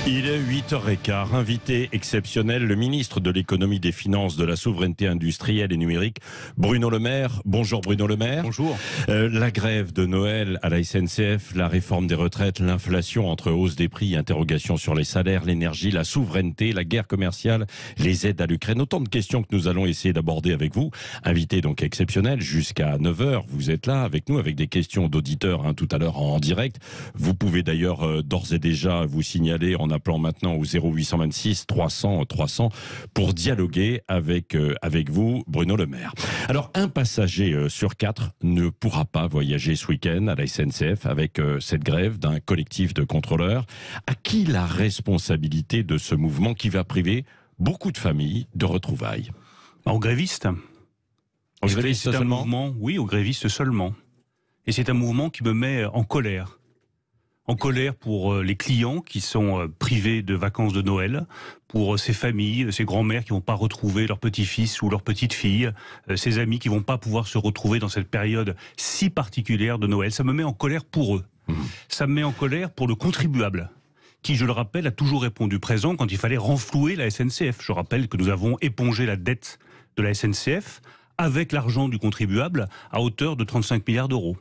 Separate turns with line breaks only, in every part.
Il est 8h15, invité exceptionnel, le ministre de l'économie, des finances, de la souveraineté industrielle et numérique, Bruno Le Maire. Bonjour Bruno Le Maire.
Bonjour.
La grève de Noël à la SNCF, la réforme des retraites, l'inflation entre hausse des prix, interrogations sur les salaires, l'énergie, la souveraineté, la guerre commerciale, les aides à l'Ukraine. Autant de questions que nous allons essayer d'aborder avec vous. Invité donc exceptionnel jusqu'à 9h. Vous êtes là avec nous avec des questions d'auditeurs tout à l'heure en direct. Vous pouvez d'ailleurs d'ores et déjà vous signaler en appelant maintenant au 0826 300 300 pour dialoguer avec vous, Bruno Le Maire. Alors, un passager sur 4 ne pourra pas voyager ce week-end à la SNCF avec cette grève d'un collectif de contrôleurs. À qui la responsabilité de ce mouvement qui va priver beaucoup de familles de retrouvailles?
Aux grévistes.
Aux grévistes
c'est
seulement?
un mouvement, oui, aux grévistes seulement. Et c'est un mouvement qui me met en colère. En colère pour les clients qui sont privés de vacances de Noël, pour ces familles, ces grands-mères qui vont pas retrouver leur petit-fils ou leur petite-fille, ces amis qui vont pas pouvoir se retrouver dans cette période si particulière de Noël. Ça me met en colère pour eux. Ça me met en colère pour le contribuable, qui, je le rappelle, a toujours répondu présent quand il fallait renflouer la SNCF. Je rappelle que nous avons épongé la dette de la SNCF avec l'argent du contribuable à hauteur de 35 milliards d'euros.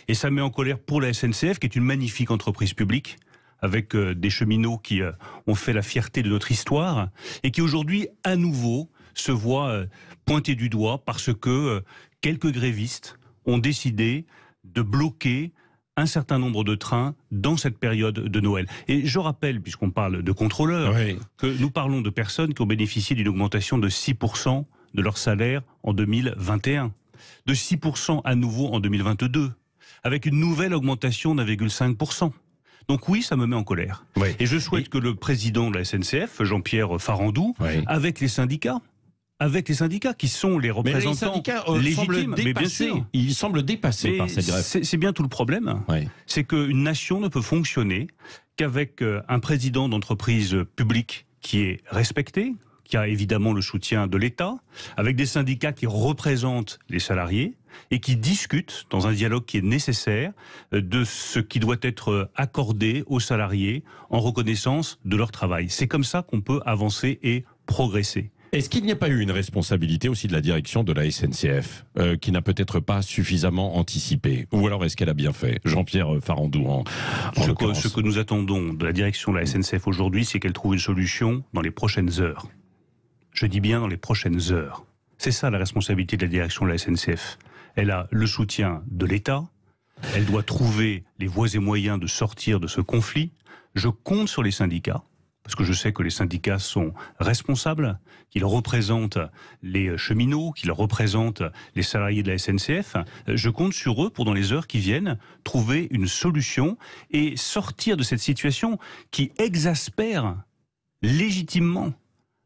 Et ça met en colère pour la SNCF, qui est une magnifique entreprise publique, avec des cheminots qui ont fait la fierté de notre histoire, et qui aujourd'hui, à nouveau, se voit pointé du doigt parce que quelques grévistes ont décidé de bloquer un certain nombre de trains dans cette période de Noël. Et je rappelle, puisqu'on parle de contrôleurs, oui, que nous parlons de personnes qui ont bénéficié d'une augmentation de 6% de leur salaire en 2021, de 6% à nouveau en 2022, avec une nouvelle augmentation d'1,5%. Donc oui, ça me met en colère. Oui. Et je souhaite que le président de la SNCF, Jean-Pierre Farandou, oui, avec les syndicats qui sont les représentants légitimes, mais bien sûr,
ils semblent dépassés par cette grève.
C'est bien tout le problème. Oui. C'est qu'une nation ne peut fonctionner qu'avec un président d'entreprise publique qui est respecté, qui a évidemment le soutien de l'État, avec des syndicats qui représentent les salariés et qui discutent dans un dialogue qui est nécessaire de ce qui doit être accordé aux salariés en reconnaissance de leur travail. C'est comme ça qu'on peut avancer et progresser.
Est-ce qu'il n'y a pas eu une responsabilité aussi de la direction de la SNCF qui n'a peut-être pas suffisamment anticipé? Ou alors est-ce qu'elle a bien fait? Jean-Pierre Farandou
Ce que nous attendons de la direction de la SNCF aujourd'hui, c'est qu'elle trouve une solution dans les prochaines heures. Je dis bien dans les prochaines heures. C'est ça la responsabilité de la direction de la SNCF. Elle a le soutien de l'État, elle doit trouver les voies et moyens de sortir de ce conflit. Je compte sur les syndicats, parce que je sais que les syndicats sont responsables, qu'ils représentent les cheminots, qu'ils représentent les salariés de la SNCF. Je compte sur eux pour, dans les heures qui viennent, trouver une solution et sortir de cette situation qui exaspère légitimement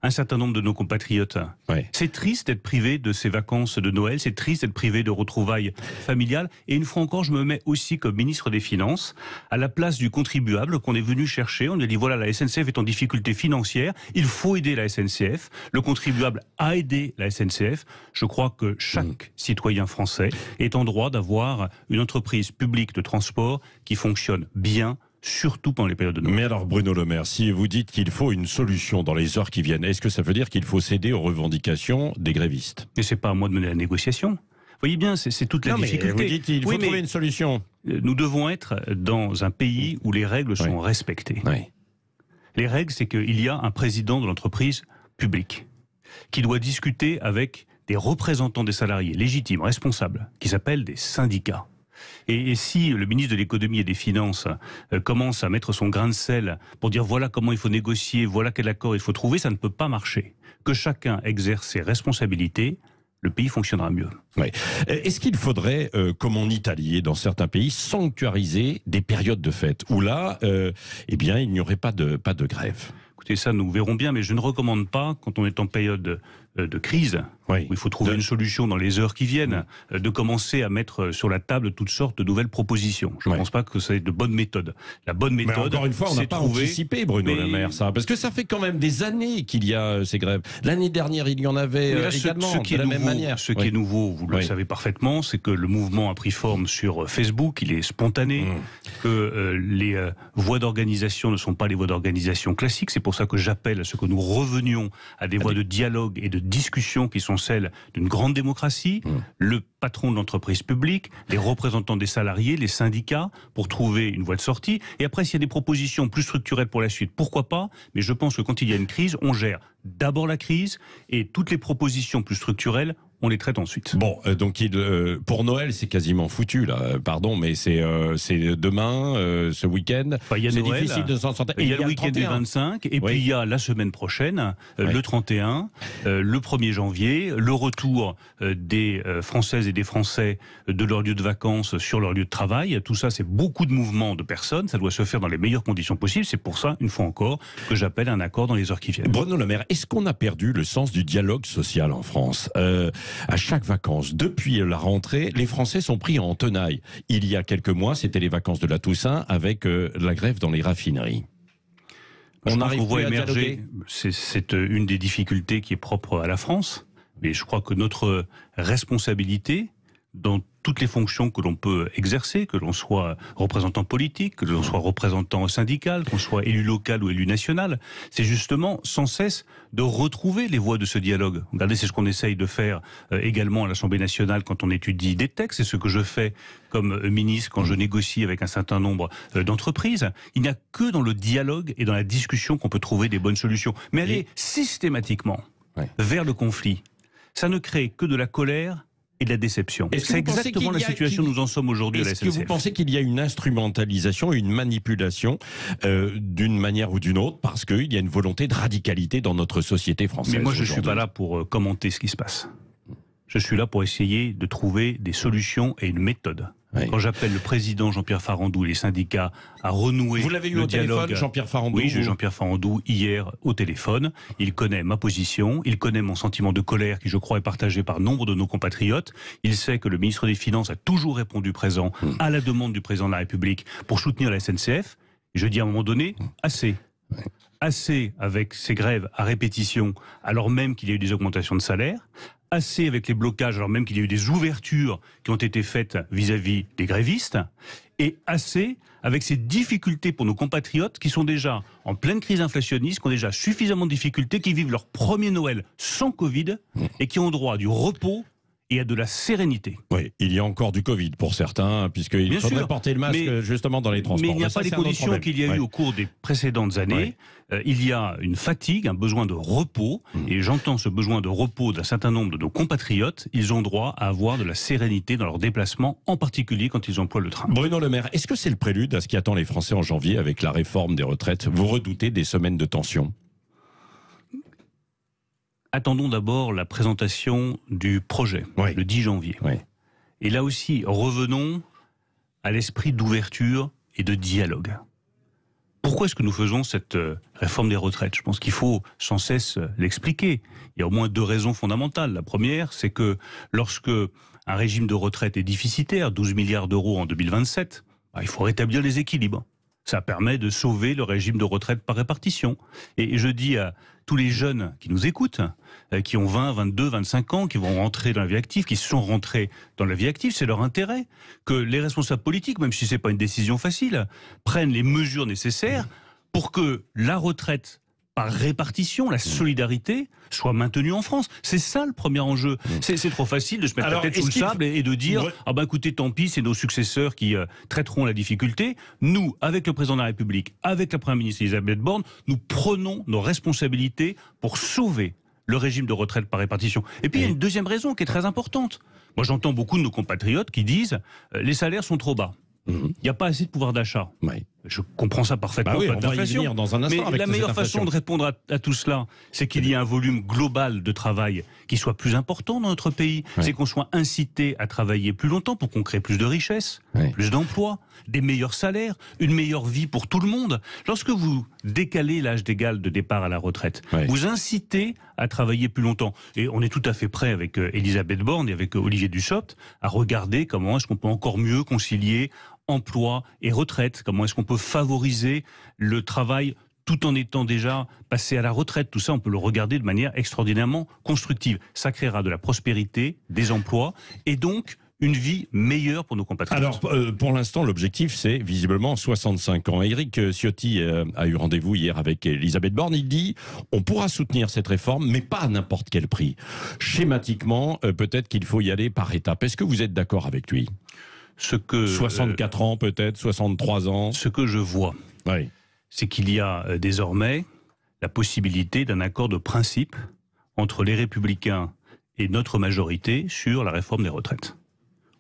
un certain nombre de nos compatriotes. Oui. C'est triste d'être privé de ces vacances de Noël, c'est triste d'être privé de retrouvailles familiales. Et une fois encore, je me mets aussi comme ministre des Finances à la place du contribuable qu'on est venu chercher. On lui a dit voilà, la SNCF est en difficulté financière, il faut aider la SNCF. Le contribuable a aidé la SNCF. Je crois que chaque citoyen français est en droit d'avoir une entreprise publique de transport qui fonctionne bien, surtout pendant les périodes de Noël.
Mais alors Bruno Le Maire, si vous dites qu'il faut une solution dans les heures qui viennent, est-ce que ça veut dire qu'il faut céder aux revendications des grévistes?
Mais c'est pas à moi de mener la négociation. Vous voyez bien, c'est toute la difficulté.
Vous dites qu'il faut trouver une solution.
Nous devons être dans un pays où les règles sont respectées. Oui. Les règles, c'est qu'il y a un président de l'entreprise publique qui doit discuter avec des représentants des salariés légitimes, responsables, qui s'appellent des syndicats. Et si le ministre de l'économie et des finances commence à mettre son grain de sel pour dire voilà comment il faut négocier, voilà quel accord il faut trouver, ça ne peut pas marcher. Que chacun exerce ses responsabilités, le pays fonctionnera mieux.
Oui. Est-ce qu'il faudrait, comme en Italie et dans certains pays, sanctuariser des périodes de fête où là, il n'y aurait pas de grève?
Écoutez, ça nous verrons bien, mais je ne recommande pas, quand on est en période de crise,
Oui.
où il faut trouver une solution dans les heures qui viennent, de commencer à mettre sur la table toutes sortes de nouvelles propositions. Je ne pense pas que c'est de bonne méthode. La bonne méthode,
mais encore une fois, on n'a pas anticipé, Bruno Le Maire, ça, parce que ça fait quand même des années qu'il y a ces grèves. L'année dernière, il y en avait également,
ce qui
de
est
la même manière.
Ce qui est nouveau, vous le savez parfaitement, c'est que le mouvement a pris forme sur Facebook, il est spontané, que les voies d'organisation ne sont pas les voies d'organisation classiques. C'est pour ça que j'appelle à ce que nous revenions à des voies de dialogue et de discussion qui sont celles d'une grande démocratie, le patron de l'entreprise publique, les représentants des salariés, les syndicats, pour trouver une voie de sortie. Et après, s'il y a des propositions plus structurelles pour la suite, pourquoi pas? Mais je pense que quand il y a une crise, on gère d'abord la crise et toutes les propositions plus structurelles, on les traite ensuite.
Bon, donc pour Noël, c'est quasiment foutu, là. Pardon, mais c'est demain, ce week-end.
C'est
difficile de s'en sortir.
Il y a le week-end du 25, et puis il y a la semaine prochaine, le 31, le 1er janvier, le retour des Françaises et des Français de leur lieu de vacances sur leur lieu de travail. Tout ça, c'est beaucoup de mouvements de personnes. Ça doit se faire dans les meilleures conditions possibles. C'est pour ça, une fois encore, que j'appelle un accord dans les heures qui viennent.
Bruno Le Maire, est-ce qu'on a perdu le sens du dialogue social en France ? À chaque vacances, depuis la rentrée, les Français sont pris en tenaille. Il y a quelques mois, c'était les vacances de la Toussaint avec la grève dans les raffineries.
On voit émerger, c'est une des difficultés qui est propre à la France, mais je crois que notre responsabilité dans toutes les fonctions que l'on peut exercer, que l'on soit représentant politique, que l'on soit représentant syndical, qu'on soit élu local ou élu national, c'est justement sans cesse de retrouver les voies de ce dialogue. Regardez, c'est ce qu'on essaye de faire également à l'Assemblée nationale quand on étudie des textes, c'est ce que je fais comme ministre quand je négocie avec un certain nombre d'entreprises. Il n'y a que dans le dialogue et dans la discussion qu'on peut trouver des bonnes solutions. Mais aller systématiquement vers le conflit, ça ne crée que de la colère et de la déception. C'est exactement la situation où nous en sommes aujourd'hui à la SNCF.
Est-ce que vous pensez qu'il y a une instrumentalisation, une manipulation d'une manière ou d'une autre, parce qu'il y a une volonté de radicalité dans notre société française?
Mais moi, je ne suis pas là pour commenter ce qui se passe. Je suis là pour essayer de trouver des solutions et une méthode. Quand j'appelle le président Jean-Pierre Farandou et les syndicats à renouer
Vous l'avez eu au téléphone, Jean-Pierre Farandou?
Oui, j'ai eu Jean-Pierre Farandou hier au téléphone. Il connaît ma position, il connaît mon sentiment de colère qui, je crois, est partagé par nombre de nos compatriotes. Il sait que le ministre des Finances a toujours répondu présent à la demande du président de la République pour soutenir la SNCF. Et je dis à un moment donné, assez. Assez avec ces grèves à répétition, alors même qu'il y a eu des augmentations de salaire. Assez avec les blocages, alors même qu'il y a eu des ouvertures qui ont été faites vis-à-vis des grévistes, et assez avec ces difficultés pour nos compatriotes qui sont déjà en pleine crise inflationniste, qui ont déjà suffisamment de difficultés, qui vivent leur premier Noël sans Covid, et qui ont droit à du repos et à de la sérénité.
Oui, il y a encore du Covid pour certains, puisqu'il faudrait porter le masque justement dans les transports.
Mais il n'y a pas les conditions qu'il y a eu au cours des précédentes années. Il y a une fatigue, un besoin de repos, et j'entends ce besoin de repos d'un certain nombre de nos compatriotes. Ils ont droit à avoir de la sérénité dans leurs déplacements, en particulier quand ils emploient le train.
Bruno Le Maire, est-ce que c'est le prélude à ce qui attend les Français en janvier avec la réforme des retraites? Vous redoutez des semaines de tension?
Attendons d'abord la présentation du projet, le 10 janvier. Et là aussi, revenons à l'esprit d'ouverture et de dialogue. Pourquoi est-ce que nous faisons cette réforme des retraites? Je pense qu'il faut sans cesse l'expliquer. Il y a au moins deux raisons fondamentales. La première, c'est que lorsque un régime de retraite est déficitaire, 12 milliards d'euros en 2027, il faut rétablir les équilibres. Ça permet de sauver le régime de retraite par répartition. Et je dis à tous les jeunes qui nous écoutent, qui ont 20, 22, 25 ans, qui vont rentrer dans la vie active, qui sont rentrés dans la vie active, c'est leur intérêt que les responsables politiques, même si ce n'est pas une décision facile, prennent les mesures nécessaires pour que la retraite par répartition, la solidarité, soit maintenue en France. C'est ça le premier enjeu. C'est trop facile de se mettre la tête sous le sable et de dire « Ah ben écoutez, tant pis, c'est nos successeurs qui traiteront la difficulté ». Nous, avec le président de la République, avec la première ministre Elisabeth Borne, nous prenons nos responsabilités pour sauver le régime de retraite par répartition. Et puis il y a une deuxième raison qui est très importante. Moi j'entends beaucoup de nos compatriotes qui disent « Les salaires sont trop bas ». Il n'y a pas assez de pouvoir d'achat. Je comprends ça parfaitement.
Bah oui, on va y venir dans un instant.
Mais
avec
la meilleure façon de répondre à tout cela, c'est qu'il y ait un volume global de travail qui soit plus important dans notre pays. Ouais. C'est qu'on soit incité à travailler plus longtemps pour qu'on crée plus de richesses, plus d'emplois, des meilleurs salaires, une meilleure vie pour tout le monde. Lorsque vous décalez l'âge d'égal de départ à la retraite, vous incitez à travailler plus longtemps. Et on est tout à fait prêt avec Elisabeth Borne et avec Olivier Dussopt à regarder comment est-ce qu'on peut encore mieux concilier emploi et retraite, comment est-ce qu'on peut favoriser le travail tout en étant déjà passé à la retraite. Tout ça, on peut le regarder de manière extraordinairement constructive. Ça créera de la prospérité, des emplois et donc une vie meilleure pour nos compatriotes.
Alors, pour l'instant, l'objectif, c'est visiblement 65 ans. Éric Ciotti a eu rendez-vous hier avec Elisabeth Borne. Il dit, on pourra soutenir cette réforme, mais pas à n'importe quel prix. Schématiquement, peut-être qu'il faut y aller par étapes. Est-ce que vous êtes d'accord avec lui ? 64 ans peut-être, 63 ans.
Ce que je vois, c'est qu'il y a désormais la possibilité d'un accord de principe entre les Républicains et notre majorité sur la réforme des retraites.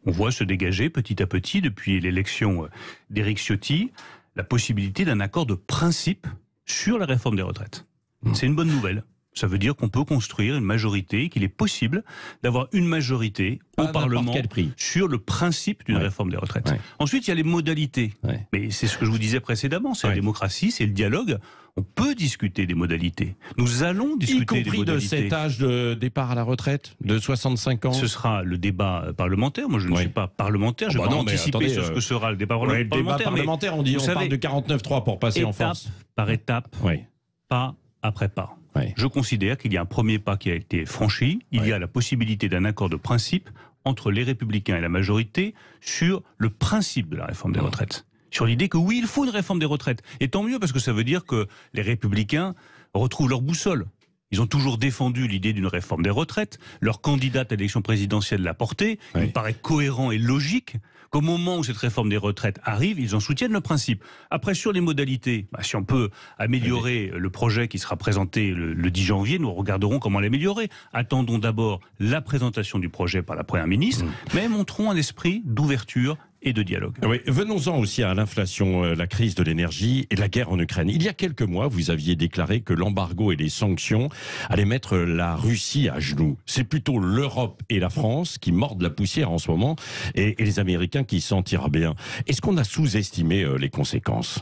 On voit se dégager petit à petit, depuis l'élection d'Éric Ciotti, la possibilité d'un accord de principe sur la réforme des retraites. C'est une bonne nouvelle. Ça veut dire qu'on peut construire une majorité, qu'il est possible d'avoir une majorité au Parlement sur le principe d'une réforme des retraites. Ensuite, il y a les modalités. Mais c'est ce que je vous disais précédemment, c'est la démocratie, c'est le dialogue. On peut discuter des modalités. Nous allons discuter des modalités. Y compris de cet
âge de départ à la retraite, de 65 ans.
Ce sera le débat parlementaire. Moi, je ne suis pas parlementaire. Je vais pas anticiper sur ce que sera le débat parlementaire.
Le débat parlementaire, on parle de 49.3 pour passer en force.
Étape par étape, pas après pas. Je considère qu'il y a un premier pas qui a été franchi. Il y a la possibilité d'un accord de principe entre les Républicains et la majorité sur le principe de la réforme des retraites. Sur l'idée que oui, il faut une réforme des retraites. Et tant mieux, parce que ça veut dire que les Républicains retrouvent leur boussole. Ils ont toujours défendu l'idée d'une réforme des retraites. Leur candidate à l'élection présidentielle l'a portée. Il me paraît cohérent et logique qu'au moment où cette réforme des retraites arrive, ils en soutiennent le principe. Après, sur les modalités, si on peut améliorer le projet qui sera présenté le 10 janvier, nous regarderons comment l'améliorer. Attendons d'abord la présentation du projet par la Première ministre, mais montrons un esprit d'ouverture et de dialogue.
Oui, venons-en aussi à l'inflation, la crise de l'énergie et la guerre en Ukraine. Il y a quelques mois, vous aviez déclaré que l'embargo et les sanctions allaient mettre la Russie à genoux. C'est plutôt l'Europe et la France qui mordent la poussière en ce moment et les Américains qui s'en tirent bien. Est-ce qu'on a sous-estimé les conséquences ?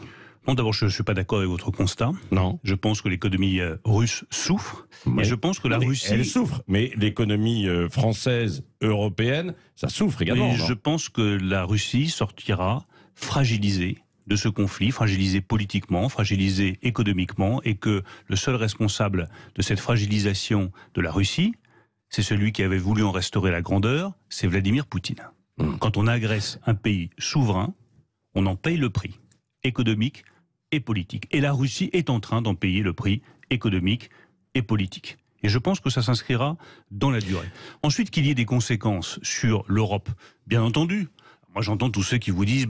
Non, d'abord, je ne suis pas d'accord avec votre constat.
Non.
Je pense que l'économie russe souffre. Et je pense que la Russie...
Elle souffre, mais l'économie française, européenne, ça souffre également.
Je pense que la Russie sortira fragilisée de ce conflit, fragilisée politiquement, fragilisée économiquement, et que le seul responsable de cette fragilisation de la Russie, c'est celui qui avait voulu en restaurer la grandeur, c'est Vladimir Poutine. Quand on agresse un pays souverain, on en paye le prix économique et politique. Et la Russie est en train d'en payer le prix économique et politique. Et je pense que ça s'inscrira dans la durée. Ensuite, qu'il y ait des conséquences sur l'Europe, bien entendu. Moi, j'entends tous ceux qui vous disent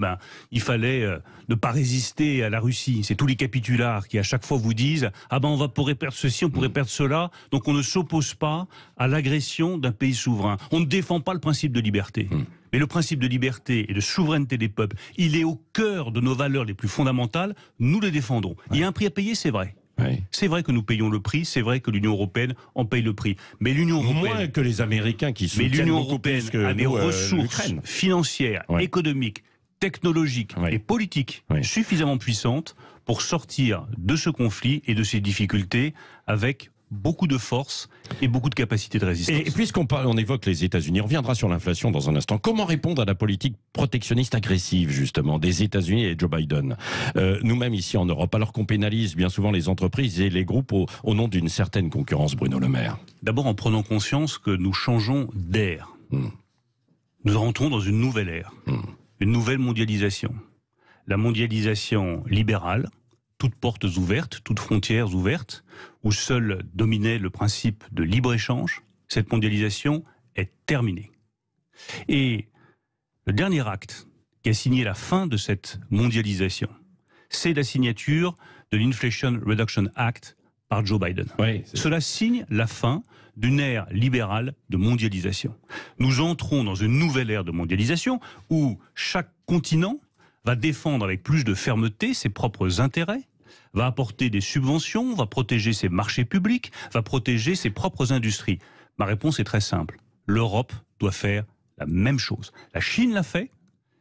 il fallait ne pas résister à la Russie. C'est tous les capitulards qui, à chaque fois, vous disent on pourrait perdre ceci, on pourrait perdre cela. Donc, on ne s'oppose pas à l'agression d'un pays souverain. On ne défend pas le principe de liberté. Mais le principe de liberté et de souveraineté des peuples, il est au cœur de nos valeurs les plus fondamentales. Nous les défendons. Il y a un prix à payer, c'est vrai. C'est vrai que nous payons le prix, c'est vrai que l'Union européenne en paye le prix. Mais l'Union européenne,
moins que les Américains qui soutiennent
l'Union
beaucoup
européenne
plus que
a des
nous,
ressources financières, économiques, technologiques et politiques suffisamment puissantes pour sortir de ce conflit et de ces difficultés avec beaucoup de force et beaucoup de capacité de résistance.
Et puisqu'on évoque les États-Unis, on reviendra sur l'inflation dans un instant. Comment répondre à la politique protectionniste agressive, justement, des États-Unis et Joe Biden, nous-mêmes ici en Europe, alors qu'on pénalise bien souvent les entreprises et les groupes au nom d'une certaine concurrence, Bruno Le Maire?
D'abord en prenant conscience que nous changeons d'ère. Nous rentrons dans une nouvelle ère, une nouvelle mondialisation. La mondialisation libérale, toutes portes ouvertes, toutes frontières ouvertes, où seul dominait le principe de libre-échange, cette mondialisation est terminée. Et le dernier acte qui a signé la fin de cette mondialisation, c'est la signature de l'Inflation Reduction Act par Joe Biden. Cela signe la fin d'une ère libérale de mondialisation. Nous entrons dans une nouvelle ère de mondialisation où chaque continent va défendre avec plus de fermeté ses propres intérêts, va apporter des subventions, va protéger ses marchés publics, va protéger ses propres industries. Ma réponse est très simple. L'Europe doit faire la même chose. La Chine l'a fait,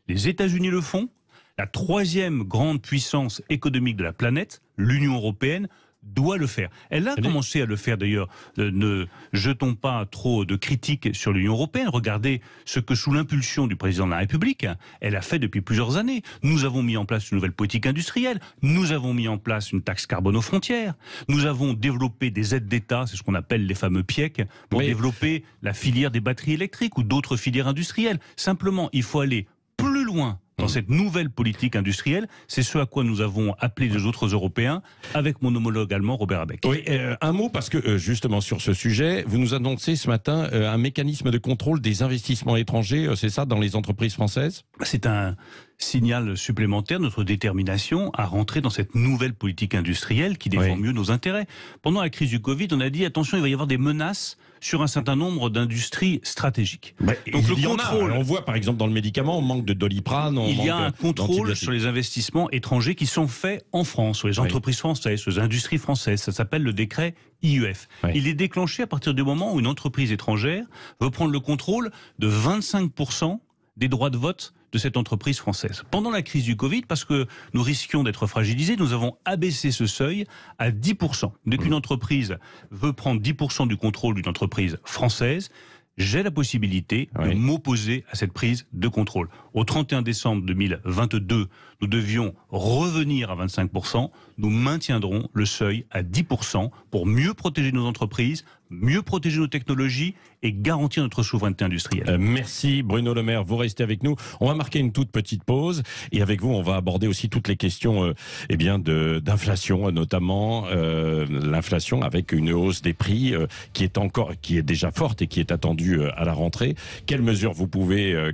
les États-Unis le font, la troisième grande puissance économique de la planète, l'Union européenne, doit le faire. Elle a commencé à le faire d'ailleurs. Ne jetons pas trop de critiques sur l'Union européenne. Regardez ce que, sous l'impulsion du président de la République, elle a fait depuis plusieurs années. Nous avons mis en place une nouvelle politique industrielle. Nous avons mis en place une taxe carbone aux frontières. Nous avons développé des aides d'État, c'est ce qu'on appelle les fameux PIEC, pour développer la filière des batteries électriques ou d'autres filières industrielles. Simplement, il faut aller plus loin dans cette nouvelle politique industrielle. C'est ce à quoi nous avons appelé les autres Européens, avec mon homologue allemand Robert Habeck.
Oui, un mot, parce que justement sur ce sujet, vous nous annoncez ce matin un mécanisme de contrôle des investissements étrangers, c'est ça, dans les entreprises françaises ?
C'est un signal supplémentaire de notre détermination à rentrer dans cette nouvelle politique industrielle qui défend mieux nos intérêts. Pendant la crise du Covid, on a dit attention, il va y avoir des menaces sur un certain nombre d'industries stratégiques.
Donc le contrôle, on voit par exemple dans le médicament, on manque de Doliprane.
Il y a un contrôle sur les investissements étrangers qui sont faits en France, sur les entreprises françaises, sur les industries françaises. Ça s'appelle le décret IEF. Il est déclenché à partir du moment où une entreprise étrangère veut prendre le contrôle de 25% des droits de vote de cette entreprise française. Pendant la crise du Covid, parce que nous risquions d'être fragilisés, nous avons abaissé ce seuil à 10%. Dès qu'une entreprise veut prendre 10% du contrôle d'une entreprise française, j'ai la possibilité de m'opposer à cette prise de contrôle. Au 31 décembre 2022, nous devions revenir à 25%. Nous maintiendrons le seuil à 10% pour mieux protéger nos entreprises, mieux protéger nos technologies et garantir notre souveraineté industrielle.
Merci Bruno Le Maire, vous restez avec nous. On va marquer une toute petite pause et avec vous, on va aborder aussi toutes les questions d'inflation, notamment l'inflation avec une hausse des prix qui est déjà forte et qui est attendue à la rentrée. Quelles mesures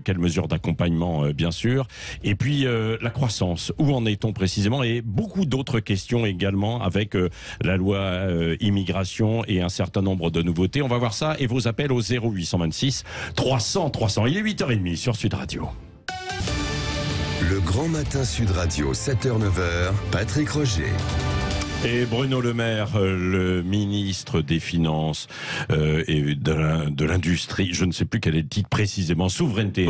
quelles mesures d'accompagnement bien sûr, et puis la croissance, où en est-on précisément, et beaucoup d'autres questions également avec la loi immigration et un certain nombre de nouveautés. On va voir ça et vos appels au 0826 300 300. Il est 8h30 sur Sud Radio.
Le grand matin Sud Radio, 7h-9h, Patrick Roger.
Et Bruno Le Maire, le ministre des Finances et de l'Industrie, je ne sais plus quel est le titre précisément, souveraineté.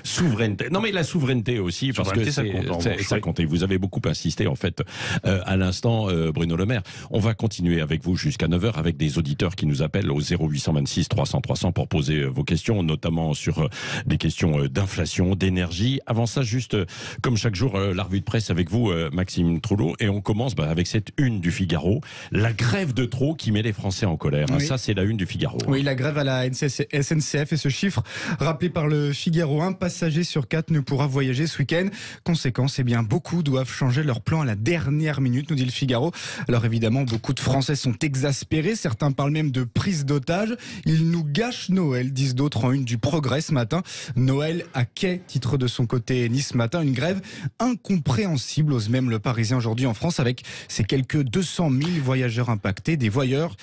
Souveraineté. Non mais la souveraineté aussi, parce que ça compte. Et vous avez beaucoup insisté en fait à l'instant, Bruno Le Maire. On va continuer avec vous jusqu'à 9h avec des auditeurs qui nous appellent au 0826 300 300 pour poser vos questions, notamment sur des questions d'inflation, d'énergie. Avant ça, juste comme chaque jour, la revue de presse avec vous, Maxime Trouleau. Et on commence avec cette une du Figaro, la grève de trop qui met les Français en colère. Oui. Ça, c'est la une du Figaro.
Oui, la grève à la SNCF et ce chiffre rappelé par le Figaro, un passager sur 4 ne pourra voyager ce week-end. Conséquence, beaucoup doivent changer leur plan à la dernière minute, nous dit le Figaro. Alors évidemment, beaucoup de Français sont exaspérés, certains parlent même de prise d'otage. Ils nous gâchent Noël, disent d'autres en une du Progrès ce matin. Noël à quai, titre de son côté Nice ce matin, une grève incompréhensible, ose même le Parisien aujourd'hui en France, avec ces quelques 200 000 voyageurs impactés, des voyageurs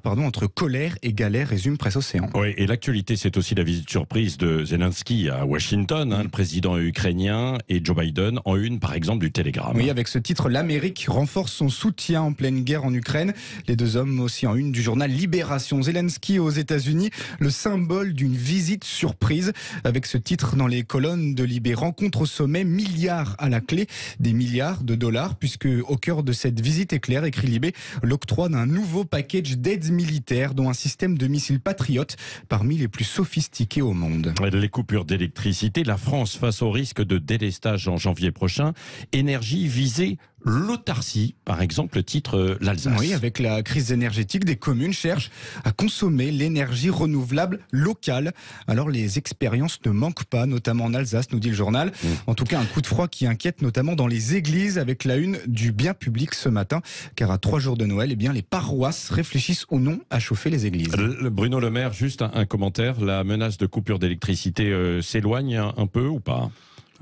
entre colère et galère, résume Presse Océan.
Oui, et l'actualité, c'est aussi la visite surprise de Zelensky à Washington, le président ukrainien, et Joe Biden en une, par exemple, du Télégramme.
Oui, avec ce titre, l'Amérique renforce son soutien en pleine guerre en Ukraine. Les deux hommes aussi en une du journal Libération. Zelensky aux États-Unis, le symbole d'une visite surprise. Avec ce titre dans les colonnes de Libé, rencontre au sommet, milliards à la clé, des milliards de dollars, puisque au cœur de cette visite éclair, écrit Libé, l'octroi d'un nouveau package d'aides militaires, dont un système de missiles patriotes parmi les plus sophistiqués au monde.
Les coupures d'électricité, la France face au risque de délestage en janvier prochain. Énergie visée, l'autarcie, par exemple, titre l'Alsace.
Oui, avec la crise énergétique, des communes cherchent à consommer l'énergie renouvelable locale. Alors les expériences ne manquent pas, notamment en Alsace, nous dit le journal. En tout cas, un coup de froid qui inquiète notamment dans les églises, avec la une du Bien public ce matin, car à 3 jours de Noël, les paroisses réfléchissent ou non à chauffer les églises.
Bruno Le Maire, juste un commentaire, la menace de coupure d'électricité s'éloigne un peu ou pas ?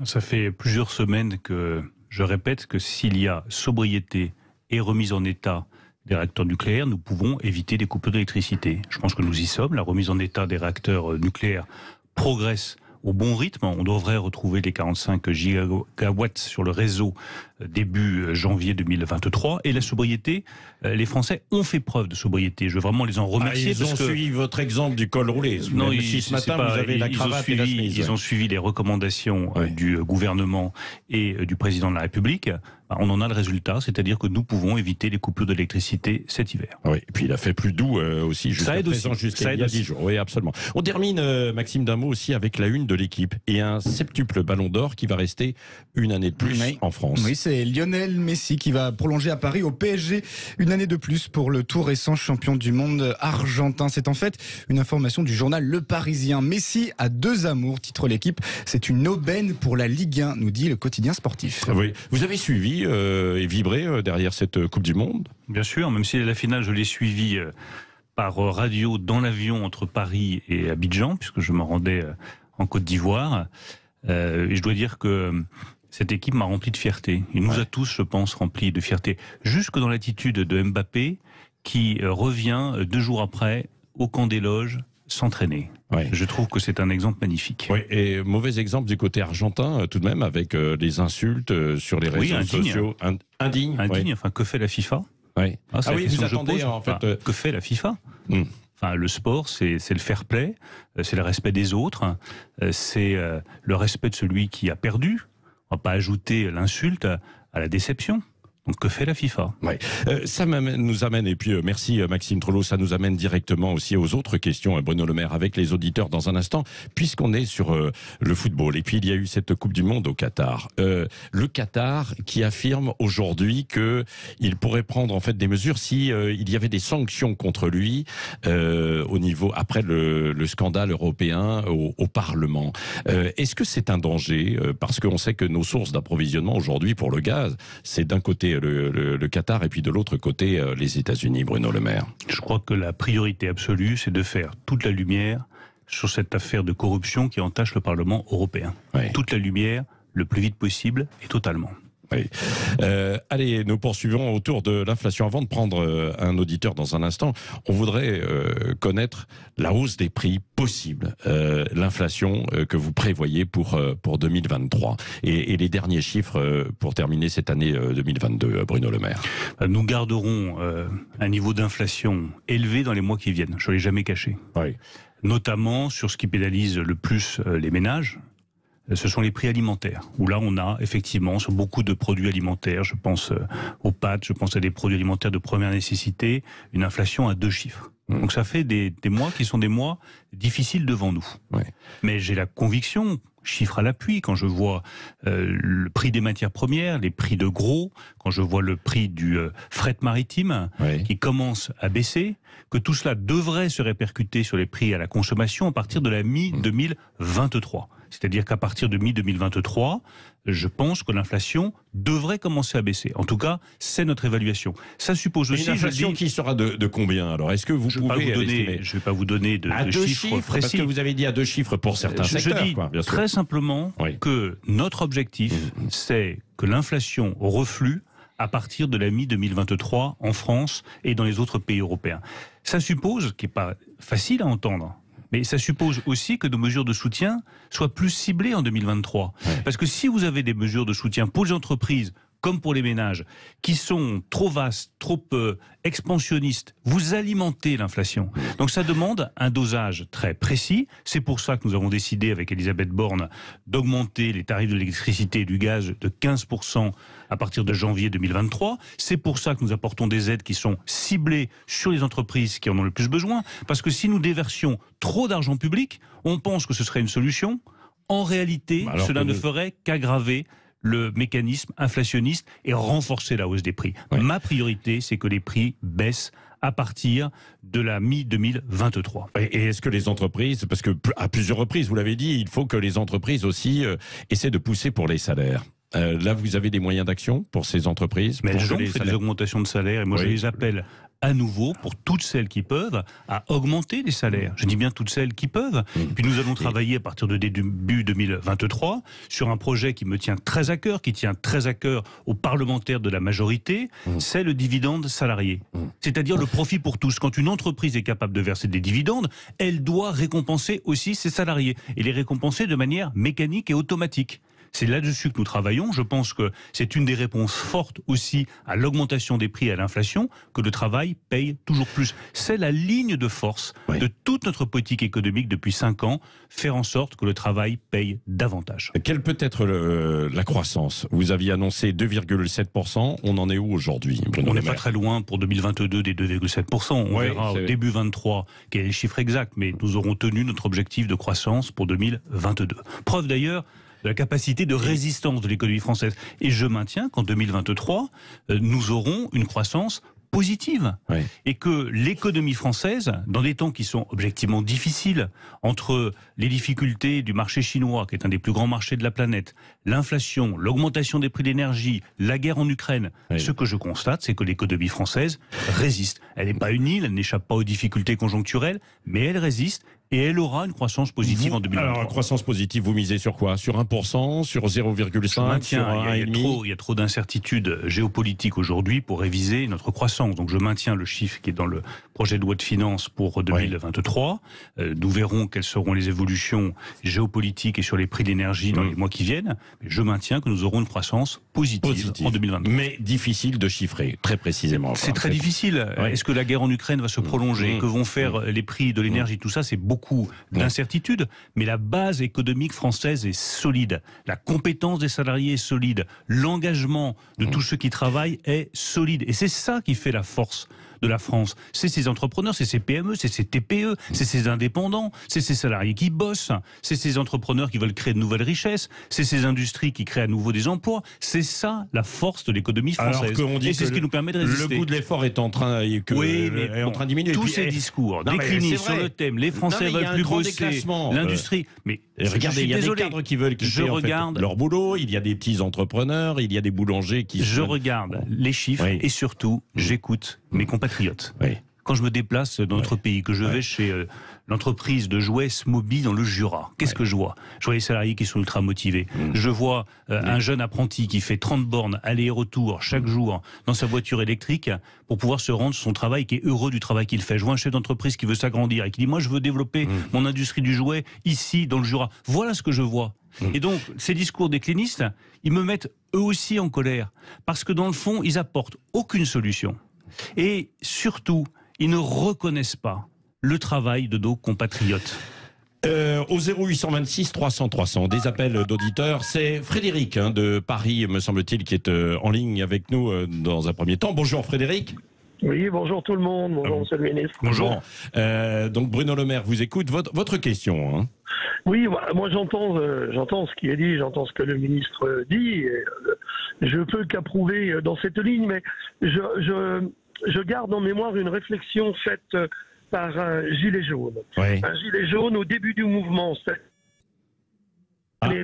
Ça fait plusieurs semaines que je répète que s'il y a sobriété et remise en état des réacteurs nucléaires, nous pouvons éviter des coupures d'électricité. Je pense que nous y sommes. La remise en état des réacteurs nucléaires progresse au bon rythme. On devrait retrouver les 45 gigawatts sur le réseau début janvier 2023. Et la sobriété, les Français ont fait preuve de sobriété. Je veux vraiment les en remercier.
Ils ont suivi votre exemple du col roulé.
Non,
si ce matin, vous avez la cravate et la chemise.
Ils ont suivi les recommandations du gouvernement et du président de la République. On en a le résultat, c'est-à-dire que nous pouvons éviter les coupures d'électricité cet hiver.
Oui, et puis il a fait plus doux aussi jusqu'à présent, jusqu'à il y a 10 jours. Oui, absolument. On termine, Maxime, d'un mot aussi avec la une de l'équipe et un septuple ballon d'or qui va rester une année de plus en France.
Oui, c'est Lionel Messi qui va prolonger à Paris au PSG une année de plus pour le tout récent champion du monde argentin. C'est en fait une information du journal Le Parisien. Messi a 2 amours, titre l'équipe. C'est une aubaine pour la Ligue 1, nous dit le quotidien sportif.
Oui. Vous avez suivi et vibré derrière cette Coupe du Monde ?
Bien sûr, même si la finale, je l'ai suivie par radio dans l'avion entre Paris et Abidjan, puisque je me rendais en Côte d'Ivoire. Et je dois dire que cette équipe m'a rempli de fierté. Il nous a tous, je pense, remplis de fierté. Jusque dans l'attitude de Mbappé, qui revient 2 jours après au camp des loges s'entraîner. Je trouve que c'est un exemple magnifique.
Oui, et mauvais exemple du côté argentin, tout de même, avec des insultes sur les réseaux sociaux. Indigne.
Enfin, que fait la FIFA ?
Oui. Vous attendez, en fait...
que fait la FIFA ? Enfin, le sport, c'est le fair play, c'est le respect des autres, c'est le respect de celui qui a perdu. On ne va pas ajouter l'insulte à la déception. Donc que fait la FIFA ?
Ça nous amène, et puis merci Maxime Trollo, ça nous amène directement aussi aux autres questions, Bruno Le Maire, avec les auditeurs dans un instant, puisqu'on est sur le football. Et puis il y a eu cette Coupe du Monde au Qatar. Le Qatar qui affirme aujourd'hui qu'il pourrait prendre en fait des mesures si il y avait des sanctions contre lui au niveau, après le scandale européen au Parlement. Est-ce que c'est un danger ? Parce qu'on sait que nos sources d'approvisionnement aujourd'hui pour le gaz, c'est d'un côté le Qatar et puis de l'autre côté les États-Unis, Bruno Le Maire.
Je crois que la priorité absolue, c'est de faire toute la lumière sur cette affaire de corruption qui entache le Parlement européen. Toute la lumière, le plus vite possible et totalement.
Allez, nous poursuivons autour de l'inflation. Avant de prendre un auditeur dans un instant, on voudrait connaître la hausse des prix possible, l'inflation que vous prévoyez pour 2023 et les derniers chiffres pour terminer cette année 2022, Bruno Le Maire.
Nous garderons un niveau d'inflation élevé dans les mois qui viennent, je ne l'ai jamais caché. Notamment sur ce qui pénalise le plus les ménages. Ce sont les prix alimentaires, où là on a effectivement sur beaucoup de produits alimentaires, je pense aux pâtes, je pense à des produits alimentaires de première nécessité, une inflation à 2 chiffres. Donc ça fait des mois qui sont des mois difficiles devant nous. Mais j'ai la conviction, chiffre à l'appui, quand je vois le prix des matières premières, les prix de gros, quand je vois le prix du fret maritime qui commence à baisser, que tout cela devrait se répercuter sur les prix à la consommation à partir de la mi-2023. C'est-à-dire qu'à partir de mi-2023, je pense que l'inflation devrait commencer à baisser. En tout cas, c'est notre évaluation. Ça suppose aussi...
Une inflation qui sera de combien alors ? Est-ce que vous pouvez estimer ?
Je ne vais pas vous donner de chiffres précis.
Parce que vous avez dit à 2 chiffres pour certains secteurs.
Je dis très simplement que notre objectif, c'est que l'inflation reflue à partir de la mi-2023 en France et dans les autres pays européens. Ça suppose, qui n'est pas facile à entendre, mais ça suppose aussi que nos mesures de soutien soient plus ciblées en 2023. Parce que si vous avez des mesures de soutien pour les entreprises comme pour les ménages, qui sont trop vastes, trop expansionnistes, vous alimentez l'inflation. Donc ça demande un dosage très précis. C'est pour ça que nous avons décidé avec Elisabeth Borne d'augmenter les tarifs de l'électricité et du gaz de 15% à partir de janvier 2023. C'est pour ça que nous apportons des aides qui sont ciblées sur les entreprises qui en ont le plus besoin. Parce que si nous déversions trop d'argent public, on pense que ce serait une solution. En réalité, cela ne ferait qu'aggraver le mécanisme inflationniste et renforcer la hausse des prix. Ma priorité, c'est que les prix baissent à partir de la mi-2023.
Et est-ce que les entreprises, parce que à plusieurs reprises, vous l'avez dit, il faut que les entreprises aussi essaient de pousser pour les salaires. Là, vous avez des moyens d'action pour ces entreprises?
Mais elles ont fait des augmentations de salaire et moi je les appelle à nouveau, pour toutes celles qui peuvent, à augmenter les salaires. Je dis bien toutes celles qui peuvent. Puis nous allons travailler à partir de début 2023 sur un projet qui me tient très à cœur, qui tient très à cœur aux parlementaires de la majorité, c'est le dividende salarié. C'est-à-dire le profit pour tous. Quand une entreprise est capable de verser des dividendes, elle doit récompenser aussi ses salariés et les récompenser de manière mécanique et automatique. C'est là-dessus que nous travaillons. Je pense que c'est une des réponses fortes aussi à l'augmentation des prix et à l'inflation, que le travail paye toujours plus. C'est la ligne de force de toute notre politique économique depuis 5 ans, faire en sorte que le travail paye davantage.
Quelle peut être la croissance? Vous aviez annoncé 2,7%, on en est où aujourd'hui, Bruno
On
Le
n'est pas
Maire?
très loin pour 2022 des 2,7%. On verra au début 23 quel est le chiffre exact, mais nous aurons tenu notre objectif de croissance pour 2022. Preuve d'ailleurs de la capacité de résistance de l'économie française. Et je maintiens qu'en 2023, nous aurons une croissance positive. Et que l'économie française, dans des temps qui sont objectivement difficiles, entre les difficultés du marché chinois, qui est un des plus grands marchés de la planète, l'inflation, l'augmentation des prix de l'énergie, la guerre en Ukraine, ce que je constate, c'est que l'économie française résiste. Elle n'est pas une île, elle n'échappe pas aux difficultés conjoncturelles, mais elle résiste. Et elle aura une croissance positive en 2023.
Alors, croissance positive, vous misez sur quoi? Sur 1%, sur 0,5%, sur 1,5%?
Il y a trop d'incertitudes géopolitiques aujourd'hui pour réviser notre croissance. Donc je maintiens le chiffre qui est dans le projet de loi de finances pour 2023. Nous verrons quelles seront les évolutions géopolitiques et sur les prix d'énergie dans les mois qui viennent. Mais je maintiens que nous aurons une croissance positive en 2023.
Mais difficile de chiffrer, très précisément.
C'est très difficile. Est-ce que la guerre en Ukraine va se prolonger? Que vont faire les prix de l'énergie? Tout ça, c'est beaucoup d'incertitudes, mais la base économique française est solide. La compétence des salariés est solide. L'engagement de tous ceux qui travaillent est solide. Et c'est ça qui fait la force de la France. C'est ces entrepreneurs, c'est ces PME, c'est ces TPE, c'est ces indépendants, c'est ces salariés qui bossent, c'est ces entrepreneurs qui veulent créer de nouvelles richesses, c'est ces industries qui créent à nouveau des emplois. C'est ça la force de l'économie française.
Alors qu'on dit
et c'est ce qui nous permet de résister.
Le coût de l'effort est en train, en train de diminuer.
Tous ces discours déclinés sur le thème, les Français veulent plus bosser, l'industrie. Mais
regardez, il y a des cadres qui veulent quitter leur boulot, il y a des petits entrepreneurs, il y a des boulangers qui...
Je regarde les chiffres et surtout, j'écoute mes compatriotes. Quand je me déplace dans notre pays, que je vais chez l'entreprise de jouets Smoby dans le Jura, qu'est-ce que je vois? Je vois les salariés qui sont ultra motivés. Je vois un jeune apprenti qui fait 30 bornes aller et retour chaque jour dans sa voiture électrique pour pouvoir se rendre sur son travail, qui est heureux du travail qu'il fait. Je vois un chef d'entreprise qui veut s'agrandir et qui dit « Moi, je veux développer mon industrie du jouet ici, dans le Jura. » Voilà ce que je vois. Et donc, ces discours déclinistes, ils me mettent eux aussi en colère. Parce que dans le fond, ils apportent aucune solution. Et surtout, ils ne reconnaissent pas le travail de nos compatriotes.
Au 0826 300 300, des appels d'auditeurs. C'est Frédéric de Paris, me semble-t-il, qui est en ligne avec nous dans un premier temps. Bonjour Frédéric.
Oui, bonjour tout le monde, bonjour Monsieur le Ministre.
Bonjour. Donc Bruno Le Maire vous écoute. Votre question.
Oui, moi j'entends ce qui est dit, j'entends ce que le ministre dit. Et, je peux qu'approuver dans cette ligne, mais je garde en mémoire une réflexion faite par un gilet jaune. Un gilet jaune au début du mouvement,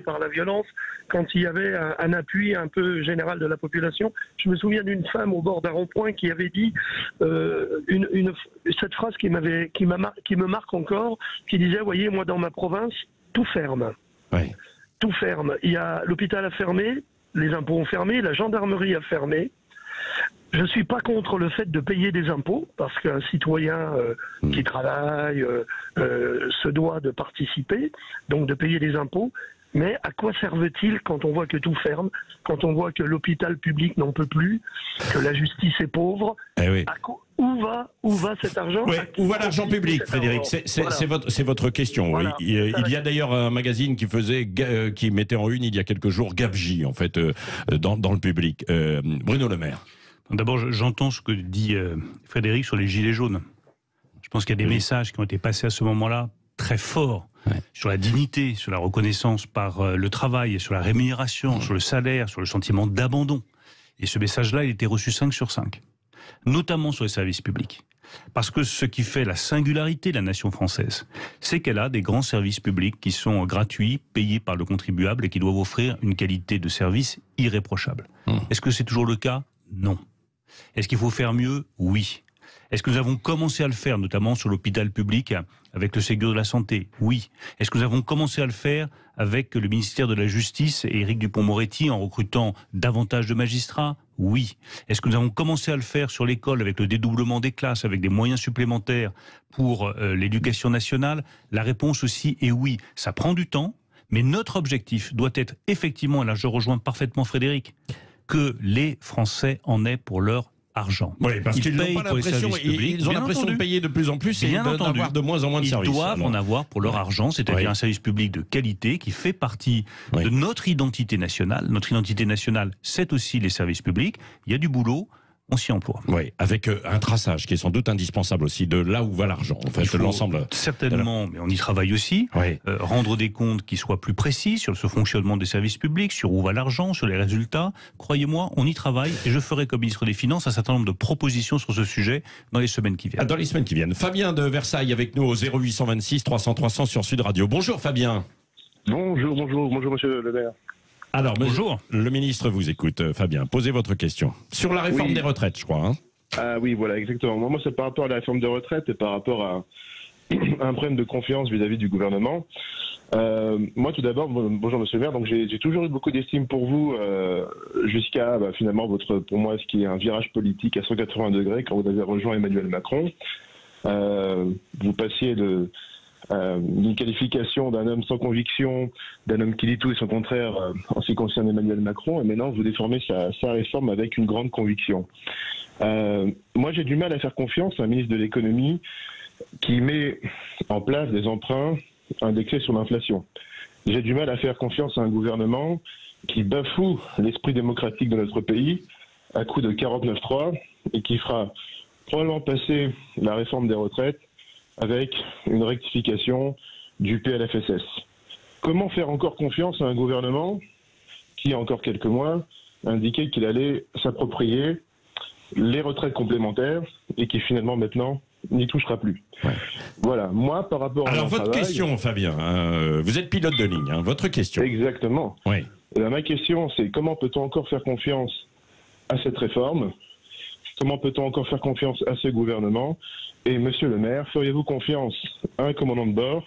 par la violence, quand il y avait un appui un peu général de la population. Je me souviens d'une femme au bord d'un rond-point qui avait dit cette phrase qui me marque encore, qui disait, voyez, moi dans ma province, tout ferme. Tout ferme. L'hôpital a fermé, les impôts ont fermé, la gendarmerie a fermé. Je ne suis pas contre le fait de payer des impôts, parce qu'un citoyen qui travaille se doit de participer, donc de payer des impôts. Mais à quoi servent-ils quand on voit que tout ferme, quand on voit que l'hôpital public n'en peut plus, que la justice est pauvre? Où va cet argent?
Où va l'argent public, Frédéric? C'est votre question. Voilà. Il y a d'ailleurs un magazine qui mettait en une il y a quelques jours Gabegie, en fait, dans le public. Bruno Le Maire.
D'abord, j'entends ce que dit Frédéric sur les gilets jaunes. Je pense qu'il y a des messages qui ont été passés à ce moment-là très forts sur la dignité, sur la reconnaissance par le travail, sur la rémunération, sur le salaire, sur le sentiment d'abandon. Et ce message-là, il était reçu 5 sur 5, notamment sur les services publics. Parce que ce qui fait la singularité de la nation française, c'est qu'elle a des grands services publics qui sont gratuits, payés par le contribuable et qui doivent offrir une qualité de service irréprochable. Est-ce que c'est toujours le cas? Non. Est-ce qu'il faut faire mieux? Oui. Est-ce que nous avons commencé à le faire, notamment sur l'hôpital public, avec le Ségur de la Santé? Oui. Est-ce que nous avons commencé à le faire avec le ministère de la Justice et Éric Dupond-Moretti en recrutant davantage de magistrats? Oui. Est-ce que nous avons commencé à le faire sur l'école avec le dédoublement des classes, avec des moyens supplémentaires pour l'éducation nationale? La réponse aussi est oui. Ça prend du temps, mais notre objectif doit être effectivement, et là je rejoins parfaitement Frédéric, que les Français en aient pour leur argent.
Oui, parce qu'ils n'ont pas l'impression, ils ont l'impression de payer de plus en plus et d'avoir de moins en moins de services.
Ils doivent en avoir pour leur argent, c'est-à-dire un service public de qualité qui fait partie de notre identité nationale. Notre identité nationale, c'est aussi les services publics. Il y a du boulot. On s'y emploie.
Oui, avec un traçage qui est sans doute indispensable aussi de là où va l'argent, en fait, de l'ensemble.
Certainement, mais on y travaille aussi. Rendre des comptes qui soient plus précis sur ce fonctionnement des services publics, sur où va l'argent, sur les résultats. Croyez-moi, on y travaille et je ferai comme ministre des Finances un certain nombre de propositions sur ce sujet dans les semaines qui viennent.
Dans les semaines qui viennent. Fabien de Versailles avec nous au 0826 300 300 sur Sud Radio. Bonjour Fabien.
Bonjour monsieur le maire.
Alors, bonjour. Le ministre vous écoute, Fabien. Posez votre question. Sur la réforme des retraites, je crois.
Ah oui, voilà, exactement. Moi, c'est par rapport à la réforme des retraites et par rapport à un problème de confiance vis-à-vis du gouvernement. Moi, tout d'abord, bonjour monsieur le maire. Donc, j'ai toujours eu beaucoup d'estime pour vous jusqu'à finalement pour moi, ce qui est un virage politique à 180 degrés quand vous avez rejoint Emmanuel Macron. Vous passiez d'une qualification d'un homme sans conviction, d'un homme qui dit tout et son contraire en ce qui concerne Emmanuel Macron, et maintenant vous déformez sa réforme avec une grande conviction. Moi j'ai du mal à faire confiance à un ministre de l'économie qui met en place des emprunts indexés sur l'inflation. J'ai du mal à faire confiance à un gouvernement qui bafoue l'esprit démocratique de notre pays à coup de 49.3 et qui fera probablement passer la réforme des retraites avec une rectification du PLFSS. Comment faire encore confiance à un gouvernement qui, il y a encore quelques mois, indiquait qu'il allait s'approprier les retraites complémentaires et qui finalement maintenant n'y touchera plus. Voilà, moi par rapport à...
Alors votre question Fabien, vous êtes pilote de ligne, votre question.
Exactement.
Oui.
Et bien, ma question c'est comment peut-on encore faire confiance à cette réforme? Comment peut-on encore faire confiance à ce gouvernement? Et monsieur le maire, feriez-vous confiance à un commandant de bord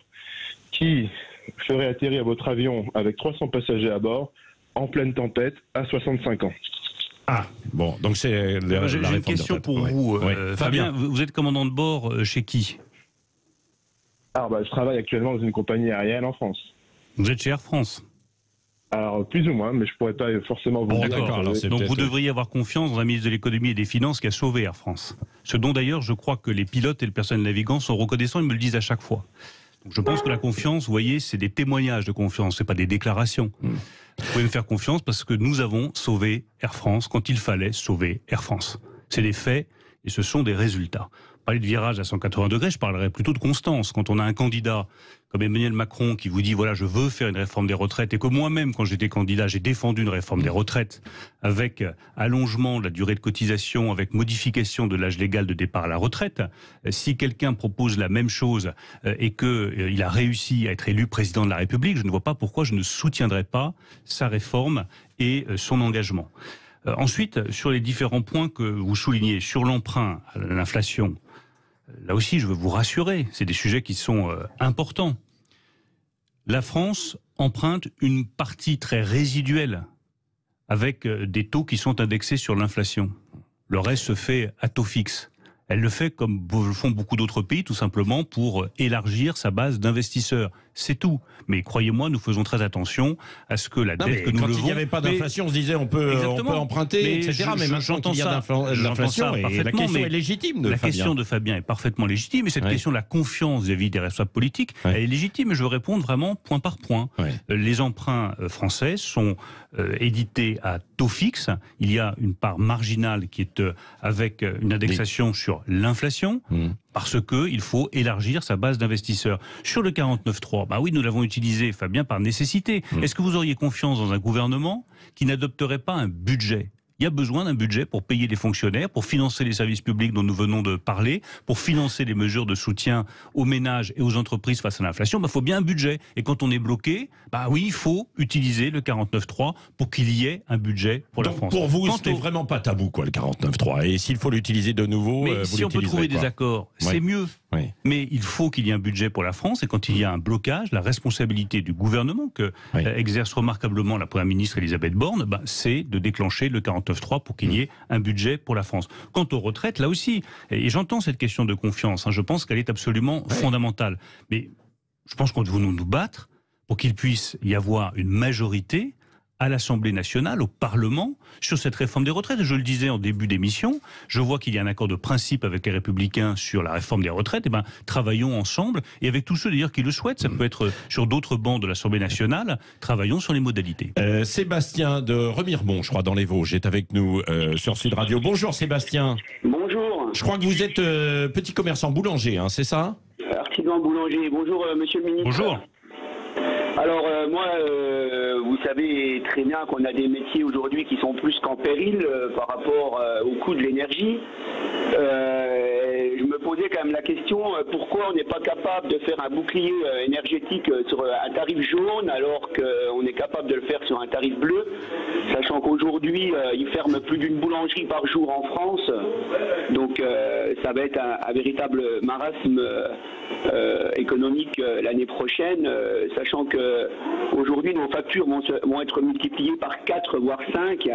qui ferait atterrir votre avion avec 300 passagers à bord en pleine tempête à 65 ans?
Ah, bon, donc c'est la réforme.
J'ai une question pour vous, Fabien. Vous êtes commandant de bord chez qui?
Je travaille actuellement dans une compagnie aérienne en France.
Vous êtes chez Air France?
Alors, plus ou moins, mais je ne pourrais pas forcément vous dire.
D'accord, donc vous devriez avoir confiance dans un ministre de l'économie et des finances qui a sauvé Air France. Ce dont d'ailleurs, je crois que les pilotes et le personnel navigant sont reconnaissants, ils me le disent à chaque fois. Donc je pense que la confiance, vous voyez, c'est des témoignages de confiance, ce n'est pas des déclarations. Vous pouvez me faire confiance parce que nous avons sauvé Air France quand il fallait sauver Air France. C'est des faits et ce sont des résultats. Parler de virage à 180 degrés, je parlerais plutôt de constance. Quand on a un candidat comme Emmanuel Macron qui vous dit voilà, je veux faire une réforme des retraites, et que moi-même, quand j'étais candidat, j'ai défendu une réforme des retraites avec allongement de la durée de cotisation, avec modification de l'âge légal de départ à la retraite. Si quelqu'un propose la même chose et qu'il a réussi à être élu président de la République, je ne vois pas pourquoi je ne soutiendrais pas sa réforme et son engagement. Ensuite, sur les différents points que vous soulignez, sur l'emprunt, l'inflation, là aussi, je veux vous rassurer, c'est des sujets qui sont importants. La France emprunte une partie très résiduelle avec des taux qui sont indexés sur l'inflation. Le reste se fait à taux fixe. Elle le fait comme le font beaucoup d'autres pays, tout simplement pour élargir sa base d'investisseurs. C'est tout. Mais croyez-moi, nous faisons très attention à ce que la dette que nous levons...
Quand il n'y avait pas d'inflation, on se disait on peut emprunter, etc. Mais maintenant qu'il y a l'inflation, la question est légitime de Fabien.
La question de Fabien est parfaitement légitime. Et cette question de la confiance vis-à-vis des responsables politiques, elle est légitime. Et je veux répondre vraiment point par point. Les emprunts français sont édités à taux fixe. Il y a une part marginale qui est avec une indexation sur l'inflation, parce qu'il faut élargir sa base d'investisseurs. Sur le 49.3, oui, nous l'avons utilisé, Fabien, par nécessité. Est-ce que vous auriez confiance dans un gouvernement qui n'adopterait pas un budget Il y a besoin d'un budget pour payer les fonctionnaires, pour financer les services publics dont nous venons de parler, pour financer les mesures de soutien aux ménages et aux entreprises face à l'inflation. Il faut bien un budget. Et quand on est bloqué, oui, il faut utiliser le 49.3 pour qu'il y ait un budget pour la France.
Pour vous, c'était vraiment pas tabou, le 49.3. Et s'il faut l'utiliser de nouveau,
mais si on peut trouver des accords, c'est mieux. Oui. Mais il faut qu'il y ait un budget pour la France. Et quand il y a un blocage, la responsabilité du gouvernement que exerce remarquablement la Première ministre Elisabeth Borne, c'est de déclencher le 49.3 pour qu'il y ait un budget pour la France. Quant aux retraites, là aussi, et j'entends cette question de confiance, je pense qu'elle est absolument fondamentale. Mais je pense qu'on doit nous battre pour qu'il puisse y avoir une majorité à l'Assemblée nationale, au Parlement, sur cette réforme des retraites. Je le disais en début d'émission, je vois qu'il y a un accord de principe avec les Républicains sur la réforme des retraites. Travaillons ensemble, et avec tous ceux d'ailleurs qui le souhaitent, ça peut être sur d'autres bancs de l'Assemblée nationale, travaillons sur les modalités.
Sébastien de Remiremont, je crois, dans les Vosges, est avec nous sur Sud Radio. Bonjour Sébastien.
Bonjour.
Je crois que vous êtes petit commerçant boulanger, c'est ça?
Artisan boulanger. Bonjour Monsieur le ministre.
Bonjour.
Alors moi, vous savez très bien qu'on a des métiers aujourd'hui qui sont plus qu'en péril par rapport au coût de l'énergie. Je me posais quand même la question, pourquoi on n'est pas capable de faire un bouclier énergétique sur un tarif jaune alors qu'on est capable de le faire sur un tarif bleu, sachant qu'aujourd'hui, ils ferment plus d'une boulangerie par jour en France. Donc ça va être un véritable marasme économique l'année prochaine, sachant que aujourd'hui nos factures vont être multipliées par 4 voire 5 et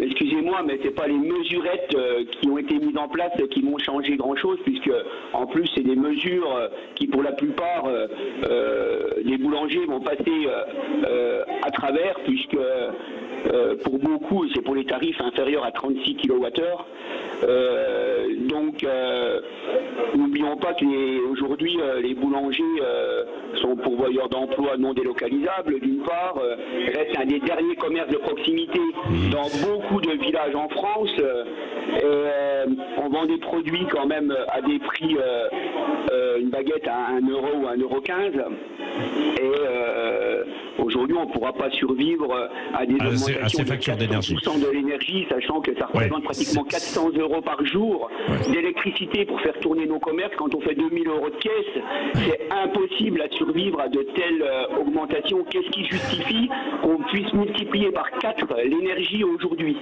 excusez-moi, mais c'est pas les mesurettes qui ont été mises en place qui vont changer grand-chose, puisque en plus c'est des mesures qui pour la plupart les boulangers vont passer à travers, puisque pour beaucoup c'est pour les tarifs inférieurs à 36 kWh. Donc n'oublions pas qu'aujourd'hui les boulangers sont pourvoyeurs d'emplois non délocalisables d'une part, reste un des derniers commerces de proximité dans beaucoup de villages en France. On vend des produits quand même à des prix, une baguette à 1 euro ou 1,15 €. Et aujourd'hui, on ne pourra pas survivre à des augmentations de 400% de l'énergie, sachant que ça représente pratiquement 400 € par jour d'électricité pour faire tourner nos commerces. Quand on fait 2000 € de caisse, c'est impossible à survivre à de telles augmentations. Qu'est-ce qui justifie qu'on puisse multiplier par 4 l'énergie aujourd'hui?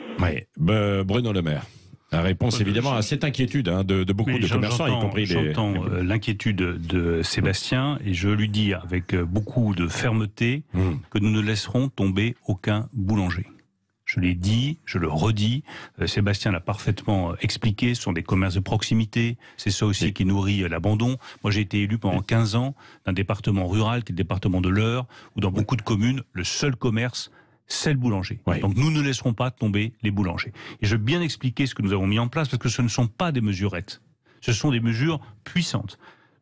Bruno Le Maire. La réponse évidemment à cette inquiétude de beaucoup de commerçants, y compris les...
J'entends l'inquiétude de Sébastien et je lui dis avec beaucoup de fermeté que nous ne laisserons tomber aucun boulanger. Je l'ai dit, je le redis, Sébastien l'a parfaitement expliqué, ce sont des commerces de proximité, c'est ça aussi qui nourrit l'abandon. Moi j'ai été élu pendant 15 ans d'un département rural, qui est le département de l'Eure, où dans beaucoup de communes, le seul commerce, c'est le boulanger. Donc nous ne laisserons pas tomber les boulangers. Et je veux bien expliquer ce que nous avons mis en place, parce que ce ne sont pas des mesurettes, ce sont des mesures puissantes.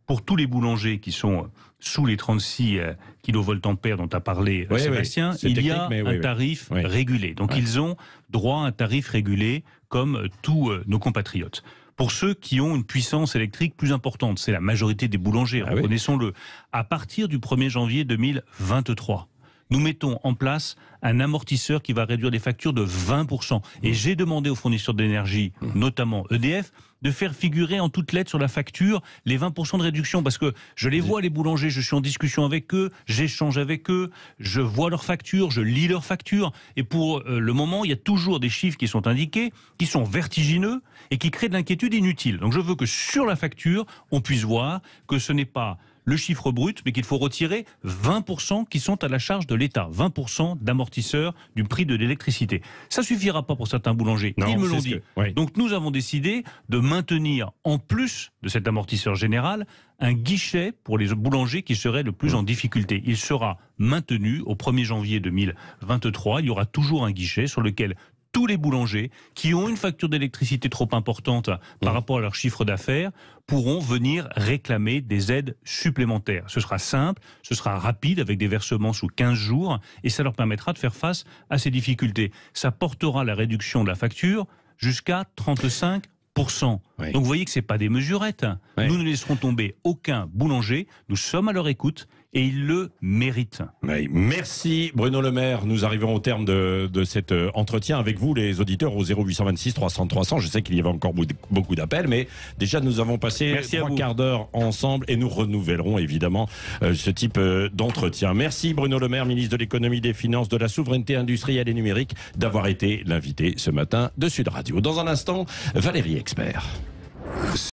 Pour tous les boulangers qui sont sous les 36 kVA dont a parlé Sébastien, il y a un tarif régulé. Donc ils ont droit à un tarif régulé comme tous nos compatriotes. Pour ceux qui ont une puissance électrique plus importante, c'est la majorité des boulangers, reconnaissons-le, à partir du 1er janvier 2023, nous mettons en place un amortisseur qui va réduire les factures de 20%. Et j'ai demandé aux fournisseurs d'énergie, notamment EDF, de faire figurer en toutes lettres sur la facture les 20% de réduction. Parce que je les vois, les boulangers, je suis en discussion avec eux, j'échange avec eux, je vois leurs factures, je lis leurs factures. Et pour le moment, il y a toujours des chiffres qui sont indiqués, qui sont vertigineux et qui créent de l'inquiétude inutile. Donc je veux que sur la facture, on puisse voir que ce n'est pas le chiffre brut, mais qu'il faut retirer 20% qui sont à la charge de l'État, 20% d'amortisseurs du prix de l'électricité. Ça suffira pas pour certains boulangers, ils me l'ont dit. Donc nous avons décidé de maintenir, en plus de cet amortisseur général, un guichet pour les boulangers qui seraient le plus en difficulté. Il sera maintenu au 1er janvier 2023, il y aura toujours un guichet sur lequel tous les boulangers qui ont une facture d'électricité trop importante par rapport à leur chiffre d'affaires pourront venir réclamer des aides supplémentaires. Ce sera simple, ce sera rapide avec des versements sous 15 jours et ça leur permettra de faire face à ces difficultés. Ça portera la réduction de la facture jusqu'à 35%. Donc vous voyez que ce n'est pas des mesurettes. Nous ne laisserons tomber aucun boulanger. Nous sommes à leur écoute. et ils le méritent.
Oui, merci Bruno Le Maire. Nous arrivons au terme de cet entretien avec vous, les auditeurs, au 0826 300 300. Je sais qu'il y avait encore beaucoup d'appels, mais déjà nous avons passé 3 quarts d'heure ensemble et nous renouvellerons évidemment ce type d'entretien. Merci Bruno Le Maire, ministre de l'économie, des finances, de la souveraineté industrielle et numérique, d'avoir été l'invité ce matin de Sud Radio. Dans un instant, Valérie Expert.